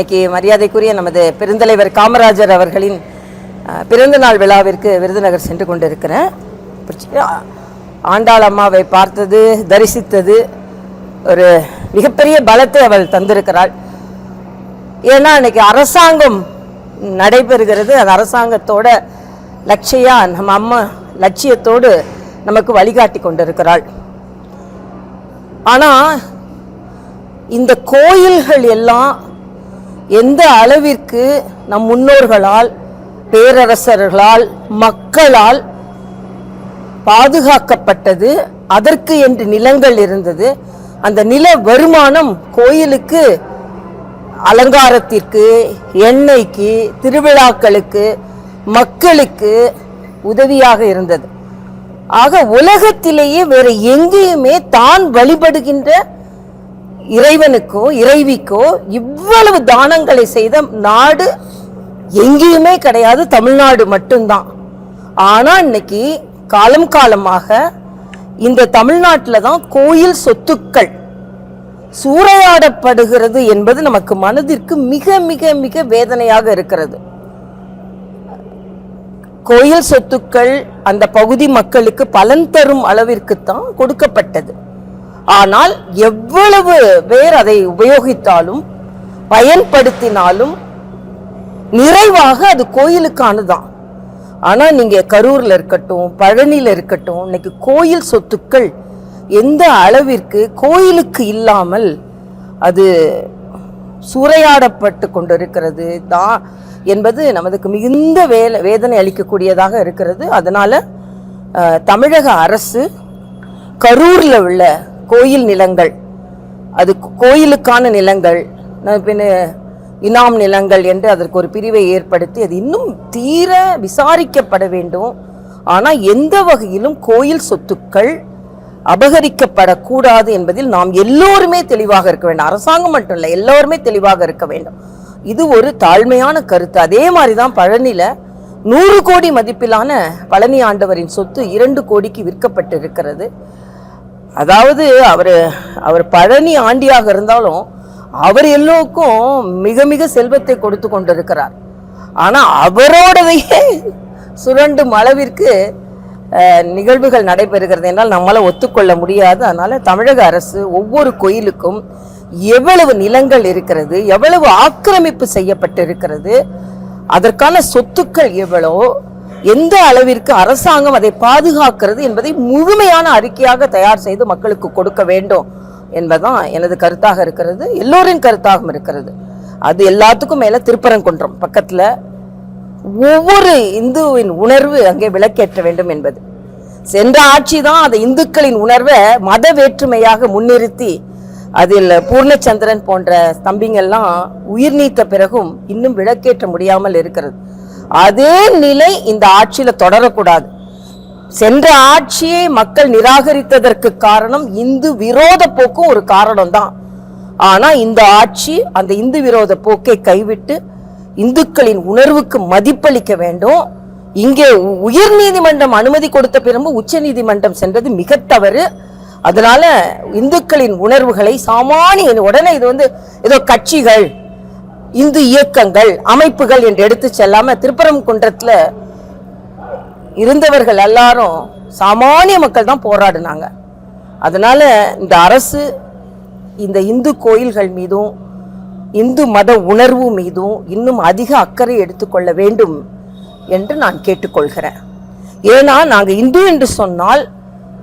இன்னைக்கு மரியாதைக்குரிய நமது பெருந்தலைவர் காமராஜர் அவர்களின் பிறந்த நாள் விழாவிற்கு விருதுநகர் சென்று கொண்டிருக்கிறேன். ஆண்டாள் அம்மாவை பார்த்தது, தரிசித்தது ஒரு மிகப்பெரிய பலத்தை அவள் தந்திருக்கிறாள். ஏன்னா இன்னைக்கு அரசாங்கம் நடைபெறுகிறது. அந்த அரசாங்கத்தோட லட்சியா நம்ம அம்மா லட்சியத்தோடு நமக்கு வழிகாட்டி கொண்டிருக்கிறாள். ஆனால் இந்த கோயில்கள் எல்லாம் எந்த அளவிற்கு நம் முன்னோர்களால், பேரரசர்களால், மக்களால் பாதுகாக்கப்பட்டது, அதற்கு என்று நிலங்கள் இருந்தது. அந்த நில வருமானம் கோயிலுக்கு அலங்காரத்திற்கு, எண்ணெய்க்கு, திருவிழாக்களுக்கு, மக்களுக்கு உதவியாக இருந்தது. ஆக உலகத்திலேயே வேற எங்கேயுமே தான் வழிபடுகின்ற இறைவனுக்கோ இறைவிக்கோ இவ்வளவு தானங்களை செய்த நாடு எங்கேயுமே கிடையாது, தமிழ்நாடு மட்டும்தான். ஆனா இன்னைக்கு காலம் காலமாக இந்த தமிழ்நாட்டில் தான் கோயில் சொத்துக்கள் சூறையாடப்படுகிறது என்பது நமக்கு மனதிற்கு மிக மிக மிக வேதனையாக இருக்கிறது. கோயில் சொத்துக்கள் அந்த பகுதி மக்களுக்கு பலன் தரும் அளவிற்குத்தான் கொடுக்கப்பட்டது. ஆனால் எவ்வளவு பேர் அதை உபயோகித்தாலும் பயன்படுத்தினாலும் நிறைவாக அது கோயிலுக்கானதான். ஆனா நீங்க கரூர்ல இருக்கட்டும், பழனியில இருக்கட்டும், இன்னைக்கு கோயில் சொத்துக்கள் எந்த அளவிற்கு கோயிலுக்கு இல்லாமல் அது சூறையாடப்பட்டு கொண்டிருக்கிறது தான் என்பது நமக்கு மிகுந்த வேதனை அளிக்கக்கூடியதாக இருக்கிறது. அதனால தமிழக அரசு கரூர்ல உள்ள கோயில் நிலங்கள், அது கோயிலுக்கான நிலங்கள், பின்ன இனாம் நிலங்கள் என்று அதற்கு ஒரு பிரிவை ஏற்படுத்தி அது இன்னும் தீர விசாரிக்கப்பட வேண்டும். ஆனால் எந்த வகையிலும் கோயில் சொத்துக்கள் அபகரிக்கப்படக்கூடாது என்பதில் நாம் எல்லோருமே தெளிவாக இருக்க வேண்டும். அரசாங்கம் மட்டும் இல்லை, எல்லோருமே தெளிவாக இருக்க வேண்டும். இது ஒரு தாழ்மையான கருத்து. அதே மாதிரி தான் பழனியில் 100 கோடி மதிப்பிலான பழனி ஆண்டவரின் சொத்து 2 கோடிக்கு விற்கப்பட்டு இருக்கிறது. அதாவது அவர் பழனி ஆண்டியாக இருந்தாலும் அவர் எல்லோருக்கும் மிக மிக செல்வத்தை கொடுத்து கொண்டிருக்கிறார். ஆனால் அவரோடதையே சுரண்டும் அளவிற்கு நிகழ்வுகள் நடைபெறுகிறது என்றால் நம்மளால் ஒத்துக்கொள்ள முடியாது. அதனால தமிழக அரசு ஒவ்வொரு கோயிலுக்கும் எவ்வளவு நிலங்கள் இருக்கிறது, எவ்வளவு ஆக்கிரமிப்பு செய்யப்பட்டு இருக்கிறது, அதற்கான சொத்துக்கள் எவ்வளோ, எந்த அளவிற்கு அரசாங்கம் அதை பாதுகாக்கிறது என்பதை முழுமையான அறிக்கையாக தயார் செய்து மக்களுக்கு கொடுக்க வேண்டும் என்பதுதான் எனது கருத்தாக இருக்கிறது, எல்லோரின் கருத்தாகவும் இருக்கிறது. அது எல்லாத்துக்கும் மேல திருப்பரங்குன்றம் பக்கத்துல ஒவ்வொரு இந்துவின் உணர்வு அங்கே விளக்கேற்ற வேண்டும் என்பது. சென்ற ஆட்சி தான் அந்த இந்துக்களின் உணர்வை மத வேற்றுமையாக முன்னிறுத்தி அதில் பூர்ணச்சந்திரன் போன்ற ஸ்தம்பிங்கள்லாம் உயிர் நீத்த பிறகும் இன்னும் விளக்கேற்ற முடியாமல் இருக்கிறது. அதே நிலை இந்த ஆட்சியில தொடரக்கூடாது. சென்ற ஆட்சியை மக்கள் நிராகரித்ததற்கு காரணம் இந்து விரோத போக்கும் ஒரு காரணம் தான். ஆனா இந்த ஆட்சி அந்த இந்து விரோத போக்கை கைவிட்டு இந்துக்களின் உணர்வுக்கு மதிப்பளிக்க வேண்டும். இங்கே உயர் நீதிமன்றம் அனுமதி கொடுத்த பிறகு உச்ச நீதிமன்றம் சென்றது மிக தவறு. அதனால இந்துக்களின் உணர்வுகளை சாமானிய உடனே இது ஏதோ கட்சிகள், இந்து இயக்கங்கள், அமைப்புகள் என்று எடுத்து செல்லாம திருப்பரங்குன்றத்துல இருந்தவர்கள் எல்லாரும் சாமானிய மக்கள் தான் போராடினாங்க. அதனால இந்த அரசு இந்த இந்து கோயில்கள் மீதும் இந்து மத உணர்வு மீதும் இன்னும் அதிக அக்கறை எடுத்துக்கொள்ள வேண்டும் என்று நான் கேட்டுக்கொள்கிறேன். ஏன்னா நாங்கள் இந்து என்று சொன்னால்